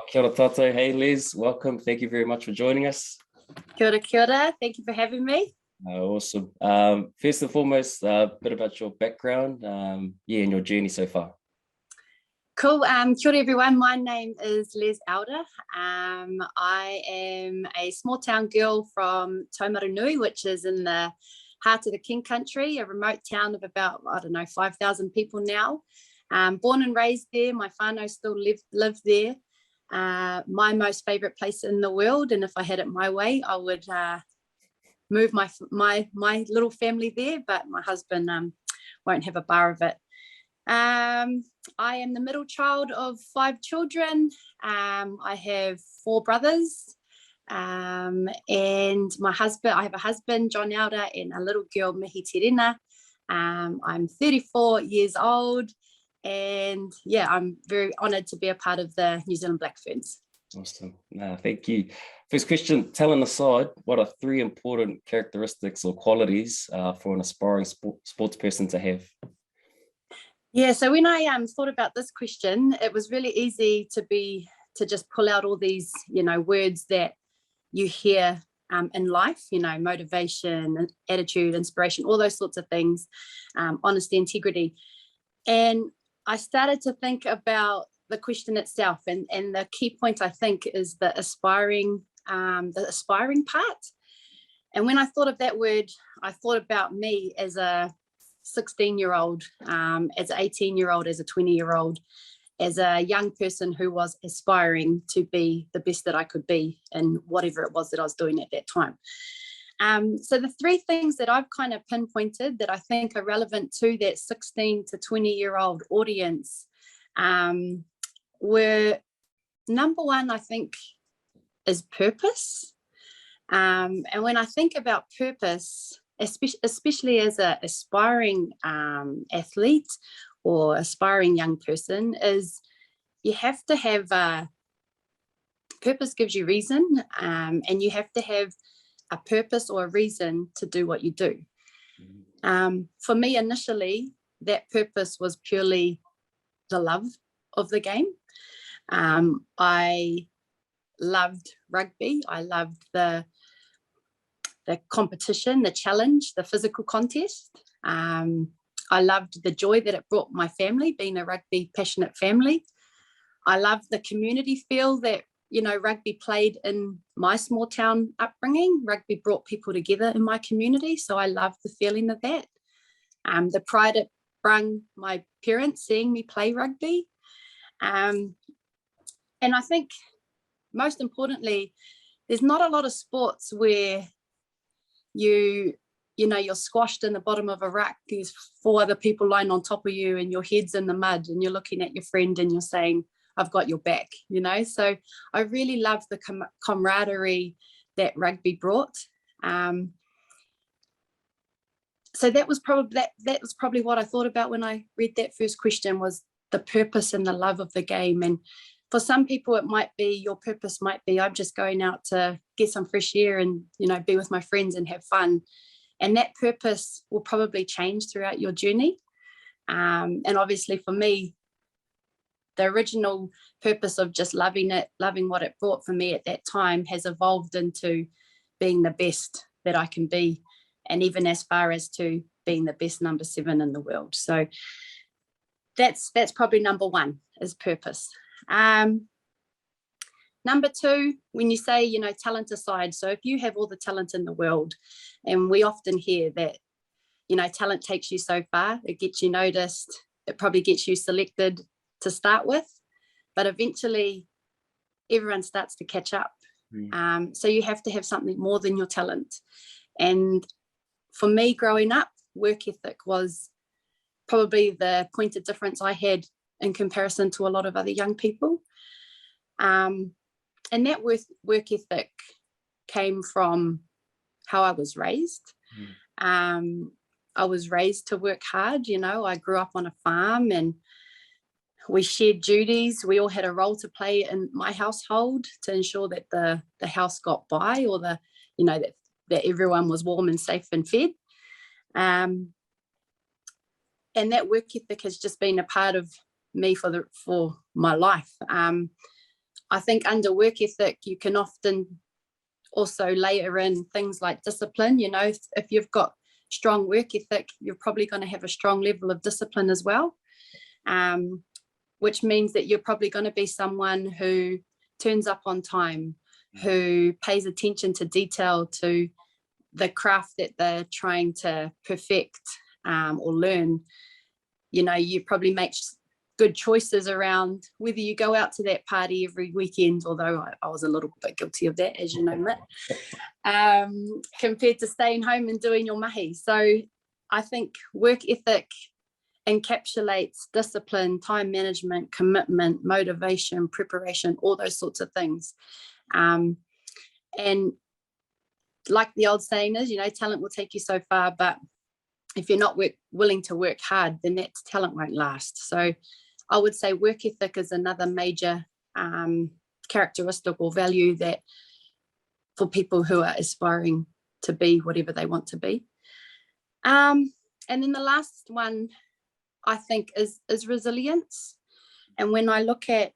Kia ora tātou. Hey Liz, welcome. Thank you very much for joining us. Kia ora, kia ora. Thank you for having me. Awesome. First and foremost, a bit about your background, and your journey so far. Cool. Kia ora, everyone. My name is Liz Elder. I am a small town girl from Taumarunui, which is in the heart of the King Country, a remote town of about, 5,000 people now. Born and raised there. My whānau still live there. My most favourite place in the world, and if I had it my way, I would move my little family there, but my husband won't have a bar of it. I am the middle child of 5 children. I have 4 brothers, and I have a husband, John Elder, and a little girl, Mihi Terena. I'm 34 years old, and yeah, I'm very honoured to be a part of the New Zealand Black Ferns. Awesome. Thank you. First question, talent aside, what are 3 important characteristics or qualities for an aspiring sports person to have? Yeah, so when I thought about this question, it was really easy to just pull out all these, words that you hear in life, motivation, attitude, inspiration, all those sorts of things, honesty, integrity. And I started to think about the question itself, and the key point, I think, is the aspiring part. And when I thought of that word, I thought about me as a 16-year-old, as an 18-year-old, as a 20-year-old, as a young person who was aspiring to be the best that I could be in whatever it was that I was doing at that time. So the 3 things that I've kind of pinpointed that I think are relevant to that 16 to 20-year-old audience were, number 1, I think, is purpose. And when I think about purpose, especially as an aspiring athlete or aspiring young person, is you have to have purpose gives you reason, and you have to have a purpose or a reason to do what you do. For me, initially, that purpose was purely the love of the game. I loved rugby. I loved the competition, the challenge, the physical contest. I loved the joy that it brought my family, being a rugby passionate family. I loved the community feel that, rugby played in my small town upbringing. Rugby brought people together in my community, so I loved the feeling of that. The pride it brought my parents seeing me play rugby. And I think, most importantly, there's not a lot of sports where you're squashed in the bottom of a ruck. There's 4 other people lying on top of you and your head's in the mud and you're looking at your friend and you're saying, I've got your back, So I really love the camaraderie that rugby brought. So that was probably what I thought about when I read that first question, was the purpose and the love of the game. And for some people, your purpose might be, I'm just going out to get some fresh air and, be with my friends and have fun. And that purpose will probably change throughout your journey. And obviously for me, the original purpose of just loving what it brought for me at that time has evolved into being the best that I can be. And even as far as to being the best number 7 in the world. So that's probably number 1, is purpose. Number 2, when you say, talent aside, so if you have all the talent in the world, and we often hear that, talent takes you so far, it gets you noticed, it probably gets you selected to start with, but eventually everyone starts to catch up. So you have to have something more than your talent. And for me, growing up, work ethic was probably the point of difference I had in comparison to a lot of other young people. And that work ethic came from how I was raised. I was raised to work hard. I grew up on a farm and we shared duties. We all had a role to play in my household to ensure that the house got by, or that everyone was warm and safe and fed. And that work ethic has just been a part of me for my life. I think under work ethic, you can often also layer in things like discipline. You know, if you've got strong work ethic, you're probably going to have a strong level of discipline as well, which means that you're probably going to be someone who turns up on time, who pays attention to detail, to the craft that they're trying to perfect or learn. You know, you probably make good choices around whether you go out to that party every weekend, although I was a little bit guilty of that, as you know, Mitt, compared to staying home and doing your mahi. So I think work ethic encapsulates discipline, time management, commitment, motivation, preparation, all those sorts of things. And like the old saying is, you know, talent will take you so far, but if you're not willing to work hard, then that talent won't last. So I would say work ethic is another major characteristic or value that for people who are aspiring to be whatever they want to be. And then the last one, I think, is resilience. And when I look at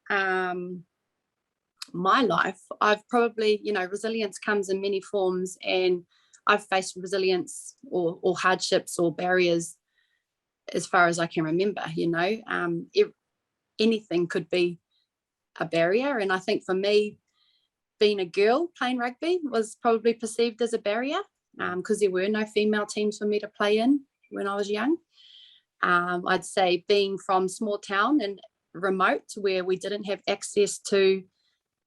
my life, I've probably, you know, resilience comes in many forms, and I've faced resilience or hardships or barriers as far as I can remember. You know, anything could be a barrier. And I think for me, being a girl playing rugby was probably perceived as a barrier because there were no female teams for me to play in when I was young. I'd say being from small town and remote, where we didn't have access to,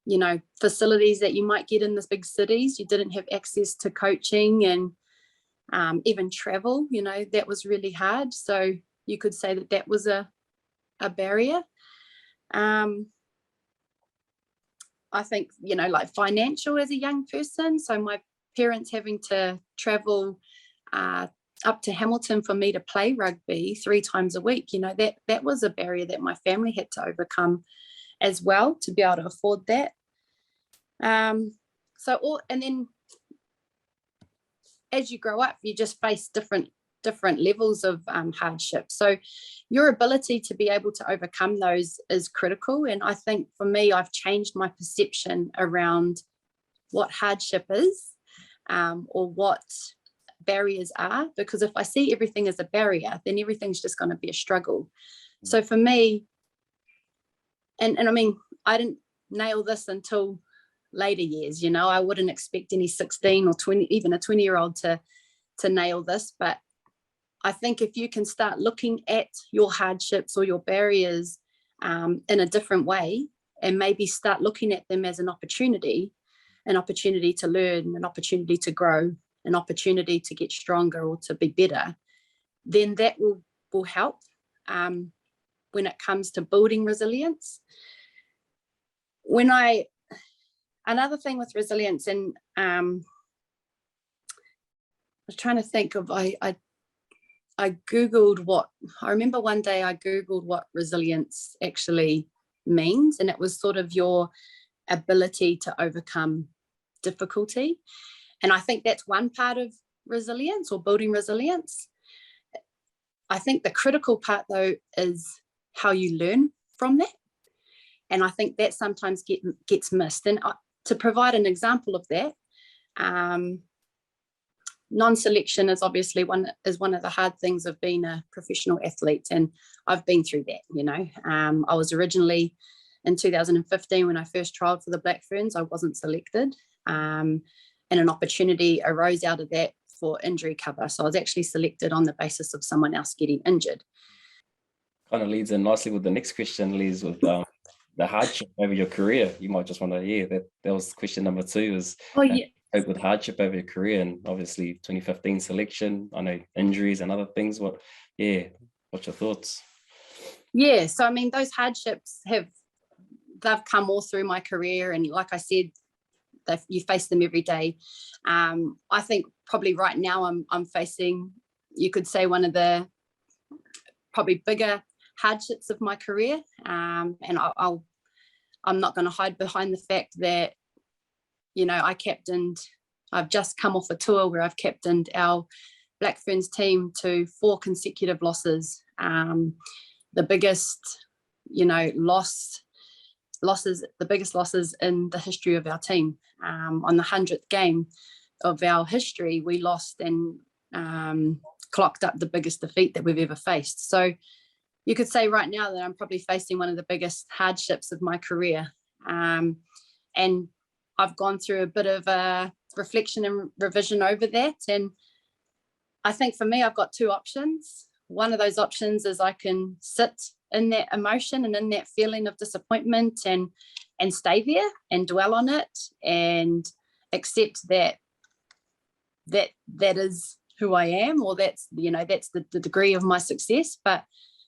you know, facilities that you might get in the big cities. You didn't have access to coaching and even travel, you know, that was really hard. So you could say that that was a barrier. I think, you know, like financial as a young person. So my parents having to travel up to Hamilton for me to play rugby 3 times a week, you know, that was a barrier that my family had to overcome as well to be able to afford that. And then as you grow up, you just face different levels of hardship. So your ability to be able to overcome those is critical. And I think for me, I've changed my perception around what hardship is or what barriers are, because if I see everything as a barrier, then everything's just going to be a struggle. So for me, and I mean, I didn't nail this until later years, you know, I wouldn't expect any 16 or 20, even a 20-year-old to nail this. But I think if you can start looking at your hardships or your barriers in a different way, and maybe start looking at them as an opportunity to learn, an opportunity to grow, an opportunity to get stronger or to be better, then that will help when it comes to building resilience. Another thing with resilience, and I was trying to think of, I Googled I remember one day I Googled what resilience actually means, and it was sort of your ability to overcome difficulty. And I think that's one part of resilience or building resilience. I think the critical part, though, is how you learn from that. And I think that sometimes gets missed. And to provide an example of that, non-selection is obviously one of the hard things of being a professional athlete. And I've been through that, you know. I was originally, in 2015, when I first trialled for the Black Ferns, I wasn't selected. And an opportunity arose out of that for injury cover. So I was actually selected on the basis of someone else getting injured. Kind of leads in nicely with the next question, Liz, with the hardship over your career. You might just want to, that was question number 2 is cope with hardship over your career. And obviously 2015 selection, I know injuries and other things. What's your thoughts? Yeah, so I mean, those hardships they've come all through my career. And like I said, you face them every day. I think probably right now I'm facing, you could say, one of the probably bigger hardships of my career. And I'm not going to hide behind the fact that, you know, I've just come off a tour where I've captained our Black Ferns team to 4 consecutive losses. The biggest, you know, loss losses, the biggest losses in the history of our team. On the 100th game of our history, we lost and clocked up the biggest defeat that we've ever faced. So you could say right now that I'm probably facing one of the biggest hardships of my career. And I've gone through a bit of a reflection and revision over that. And I think for me, I've got two options. One of those options is I can sit in that emotion and in that feeling of disappointment and stay there and dwell on it and accept that is who I am, or that's the degree of my success.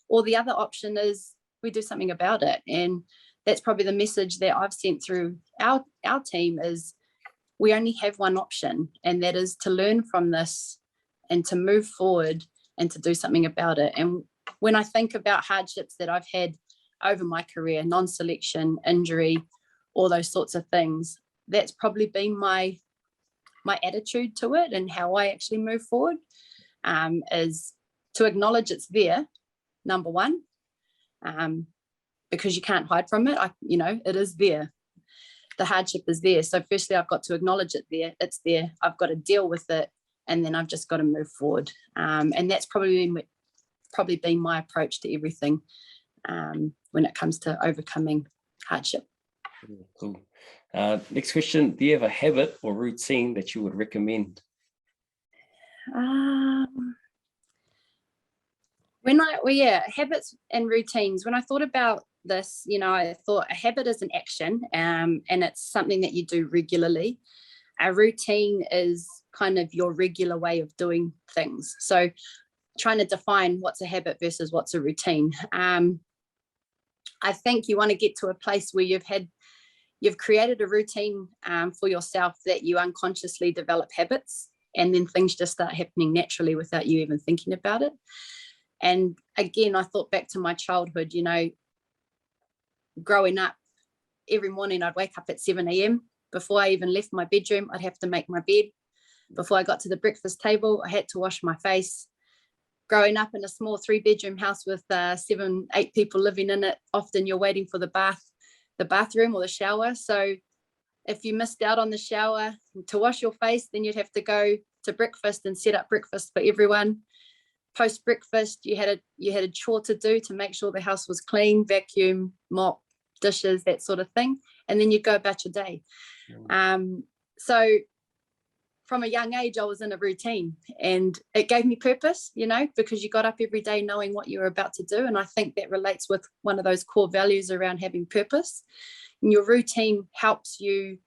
Or the other option is we do something about it. And that's probably the message that I've sent through our team is we only have one option, and that is to learn from this and to move forward and to do something about it. And when I think about hardships that I've had over my career, non-selection, injury, all those sorts of things, that's probably been my attitude to it, and how I actually move forward is to acknowledge it's there, number one, because you can't hide from it. It is there. The hardship is there. So firstly, I've got to acknowledge it there. It's there. I've got to deal with it, and then I've just got to move forward. And that's probably been my approach to everything when it comes to overcoming hardship. Cool. Next question: do you have a habit or routine that you would recommend? Habits and routines. When I thought about this, I thought a habit is an action, and it's something that you do regularly. A routine is kind of your regular way of doing things. So trying to define what's a habit versus what's a routine. I think you want to get to a place where you've created a routine for yourself that you unconsciously develop habits, and then things just start happening naturally without you even thinking about it. And again, I thought back to my childhood, growing up, every morning I'd wake up at 7 a.m. Before I even left my bedroom, I'd have to make my bed. Before I got to the breakfast table, I had to wash my face. Growing up in a small 3-bedroom house with 7, 8 people living in it, often you're waiting for the bathroom or the shower. So if you missed out on the shower to wash your face, then you'd have to go to breakfast and set up breakfast for everyone. Post breakfast, you had a chore to do to make sure the house was clean, vacuum, mop, dishes, that sort of thing, and then you'd go about your day. So from a young age, I was in a routine, and it gave me purpose, because you got up every day knowing what you were about to do. And I think that relates with one of those core values around having purpose. And your routine helps you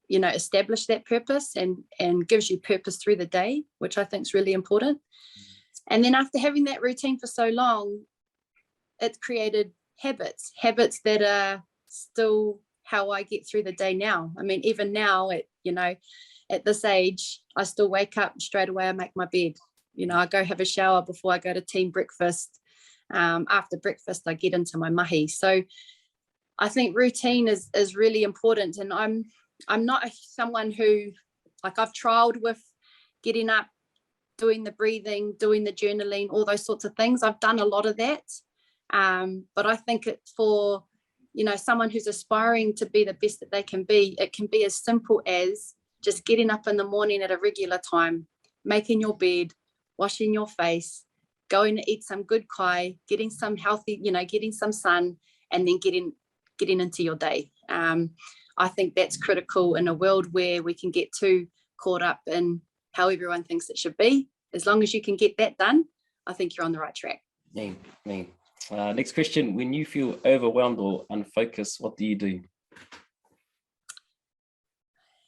establish that purpose and gives you purpose through the day, which I think is really important. And then after having that routine for so long, it's created habits that are still how I get through the day now. I mean, even now at this age, I still wake up straight away, I make my bed. I go have a shower before I go to team breakfast. After breakfast, I get into my mahi. So I think routine is really important. And I'm not someone who, I've trialed with getting up, doing the breathing, doing the journaling, all those sorts of things. I've done a lot of that. But I think it's for, someone who's aspiring to be the best that they can be, it can be as simple as just getting up in the morning at a regular time, making your bed, washing your face, going to eat some good kai, getting some healthy, getting some sun, and then getting into your day. I think that's critical in a world where we can get too caught up in how everyone thinks it should be. As long as you can get that done, I think you're on the right track. Next question: when you feel overwhelmed or unfocused, what do you do?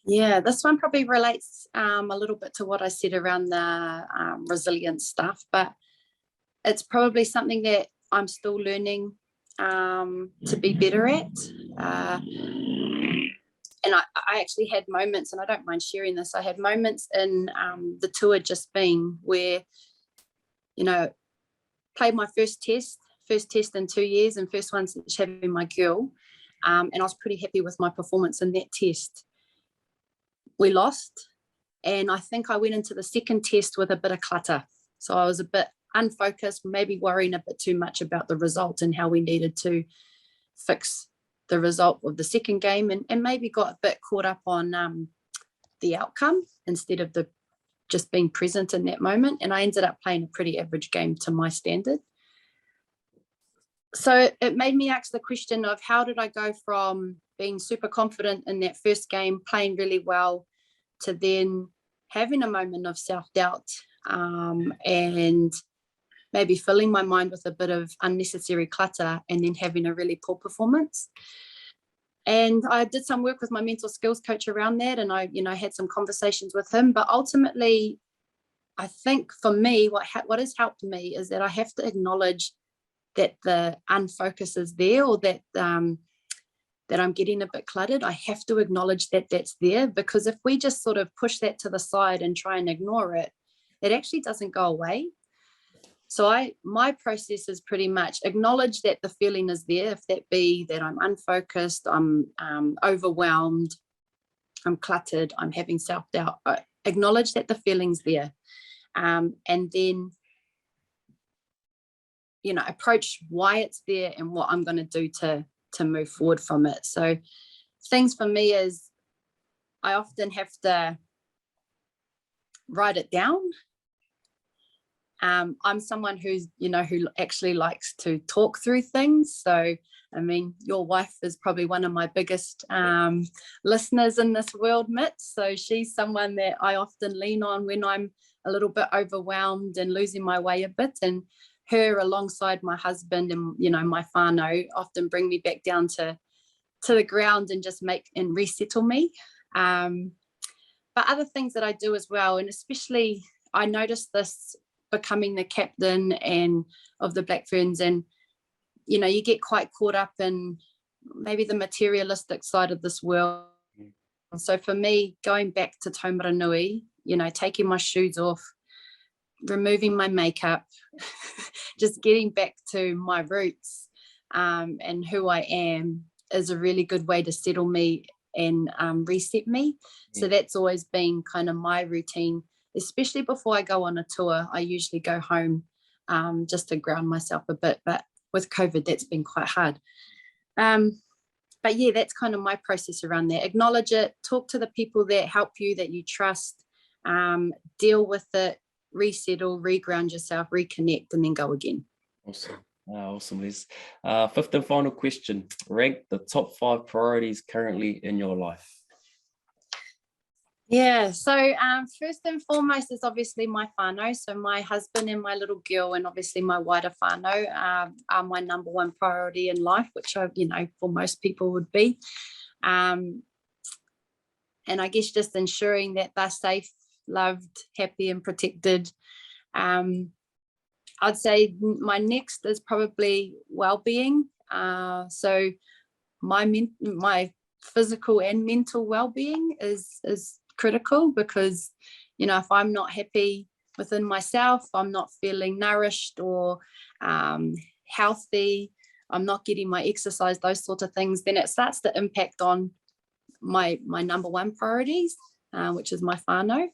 Yeah, this one probably relates a little bit to what I said around the resilience stuff, but it's probably something that I'm still learning to be better at. And I actually had moments, and I don't mind sharing this, I had moments in the tour just been where, played my first test in 2 years, and first one since having my girl. And I was pretty happy with my performance in that test. We lost, and I think I went into the second test with a bit of clutter. So I was a bit unfocused, maybe worrying a bit too much about the result and how we needed to fix the result of the second game, and maybe got a bit caught up on the outcome instead of just being present in that moment. And I ended up playing a pretty average game to my standard. So it made me ask the question of, how did I go from being super confident in that first game, playing really well, to then having a moment of self-doubt, and maybe filling my mind with a bit of unnecessary clutter, and then having a really poor performance. And I did some work with my mental skills coach around that, and I had some conversations with him. But ultimately, I think for me, what has helped me is that I have to acknowledge that the unfocus is there, or that that I'm getting a bit cluttered. I have to acknowledge that that's there, because if we just sort of push that to the side and try and ignore it, it actually doesn't go away. So my process is pretty much acknowledge that the feeling is there, if that be that I'm unfocused, I'm overwhelmed, I'm cluttered, I'm having self-doubt. Acknowledge that the feeling's there, and then approach why it's there and what I'm going to do to move forward from it. So things for me is, I often have to write it down. I'm someone who actually likes to talk through things. So, I mean, your wife is probably one of my biggest listeners in this world, Mitch. So she's someone that I often lean on when I'm a little bit overwhelmed and losing my way a bit. And her, alongside my husband and my whānau, often bring me back down to the ground and just make and resettle me. But other things that I do as well, and especially I noticed this becoming the captain and of the Black Ferns, and you get quite caught up in maybe the materialistic side of this world. So for me, going back to Taumaranui, taking my shoes off, removing my makeup, just getting back to my roots and who I am, is a really good way to settle me and reset me. So that's always been kind of my routine, especially before I go on a tour. I usually go home just to ground myself a bit, but with COVID, that's been quite hard. But yeah, that's kind of my process around that. Acknowledge it, talk to the people that help you, that you trust, deal with it, resettle, reground yourself, reconnect, and then go again. Awesome. Awesome, Liz. Fifth and final question. Rank the top 5 priorities currently in your life. Yeah, so first and foremost is obviously my whānau. So my husband and my little girl, and obviously my wider whānau are my number one priority in life, which for most people would be. And I guess just ensuring that they're safe, loved, happy, and protected. I'd say my next is probably well-being. So my physical and mental well-being is critical, because if I'm not happy within myself, I'm not feeling nourished or healthy, I'm not getting my exercise, those sorts of things, then it starts to impact on my number one priorities, which is my whānau.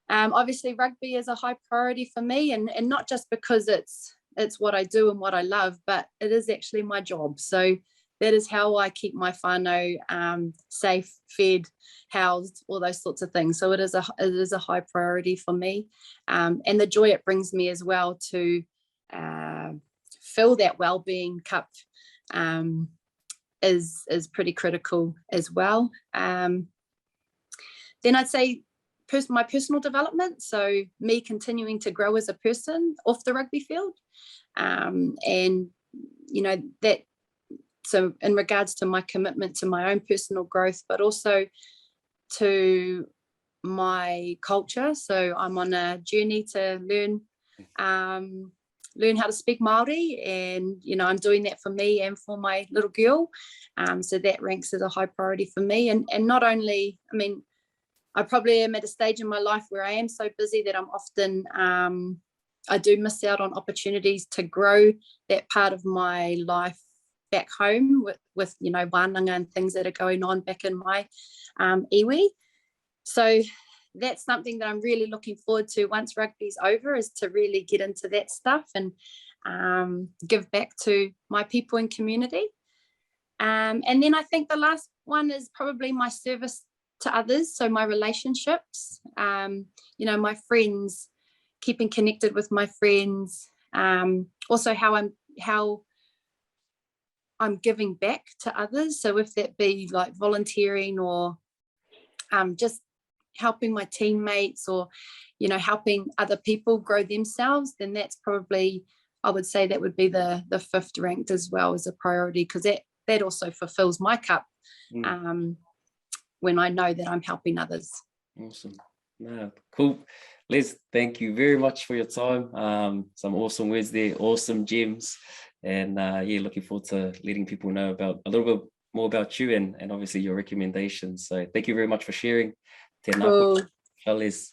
Obviously rugby is a high priority for me, and not just because it's what I do and what I love, but it is actually my job. So that is how I keep my whānau safe, fed, housed, all those sorts of things. So it is a high priority for me, and the joy it brings me as well to fill that well-being cup is pretty critical as well. Then I'd say my personal development, so me continuing to grow as a person off the rugby field, and that. So in regards to my commitment to my own personal growth, but also to my culture. So I'm on a journey to learn how to speak Māori, and I'm doing that for me and for my little girl. So that ranks as a high priority for me. And not only, I probably am at a stage in my life where I am so busy that I'm often I do miss out on opportunities to grow that part of my life back home with wānanga and things that are going on back in my iwi. So that's something that I'm really looking forward to once rugby's over, is to really get into that stuff and give back to my people and community. And then I think the last one is probably my service to others. So my relationships, you know, my friends, keeping connected with my friends. Also how I'm giving back to others. So if that be like volunteering or just helping my teammates, or, you know, helping other people grow themselves, then that's probably, I would say that would be the fifth ranked as well as a priority, because that also fulfills my cup when I know that I'm helping others. Awesome. No, cool. Liz, thank you very much for your time. Some awesome words there, awesome gems. And yeah, looking forward to letting people know about a little bit more about you and obviously your recommendations. So thank you very much for sharing. Cool. Liz.